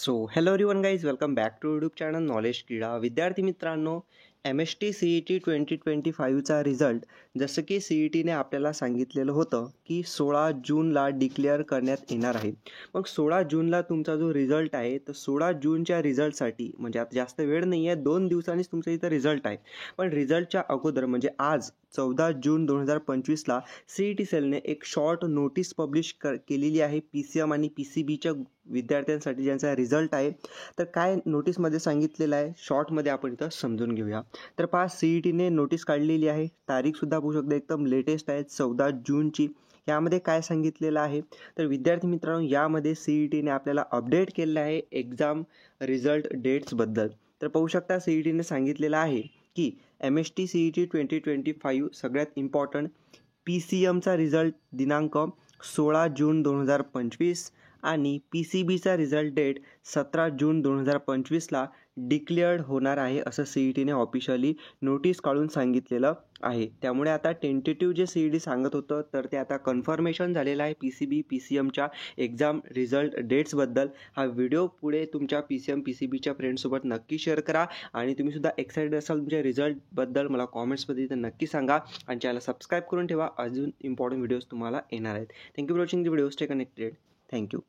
Hello everyone guys, welcome back to YouTube channel knowledge Krida. विद्यार्थी मित्रांनो, MST CET 2025चा result जसं की CETने आपल्याला सांगितलेलं होतं की 16 जूनला डिक्लेअर करण्यात येणार आहे. मग 16 जूनला तुमचा जो रिझल्ट आहे, तर 16 जूनच्या रिझल्टसाठी म्हणजे आता जास्त वेळ नाही आहे, 2 दिवसांनीच तुमचा इथं रिझल्ट आहे. पण रिझल्टच्या अगोदर म्हणजे आज 14 जून 2025ला CET सेलने एक शॉर्ट नोटीस पब्लिश केलेली आहे PCM आणि PCBच्या विद्यार्थ्यांसाठी ज्यांचा रिझल्ट आहे. तर काय नोटीसमध्ये सांगितलेलं आहे शॉर्टमध्ये आपण इथं समजून घेऊया. तर पहा, CETने नोटीस काढलेली आहे, तारीखसुद्धा बघू शकता एकदम लेटेस्ट आहे 14 जूनची. यामध्ये काय सांगितलेलं आहे, तर विद्यार्थी मित्रांनो यामध्ये CETने आपल्याला अपडेट केलेलं आहे एक्झाम रिझल्ट डेट्सबद्दल. तर पाहू शकता CETने सांगितलेलं आहे की MST CET 2025 सगळ्यात इम्पॉर्टंट PCMचा रिझल्ट दिनांक 16 जून 2025 आणि PCBचा रिझल्ट डेट 17 जून 2025ला डिक्लेअर्ड होणार आहे असं CETने ऑफिशियली नोटीस काढून सांगितलेलं आहे. त्यामुळे आता टेंटेटिव्ह जे CET सांगत होतं तर ते आता कन्फर्मेशन झालेलं आहे PCB PCMच्या एक्झाम रिझल्ट डेट्सबद्दल. हा व्हिडिओ पुढे तुमच्या PCM PCBच्या फ्रेंड्ससोबत नक्की शेअर करा आणि तुम्ही सुद्धा एक्साइटेड असाल तुमच्या रिझल्टबद्दल मला कॉमेंट्समध्ये तर नक्की सांगा आणि चॅनल सबस्क्राईब करून ठेवा, अजून इम्पॉर्टंट व्हिडिओज तुम्हाला येणार आहेत. Thank you for watching the video. Stay connected. Thank you.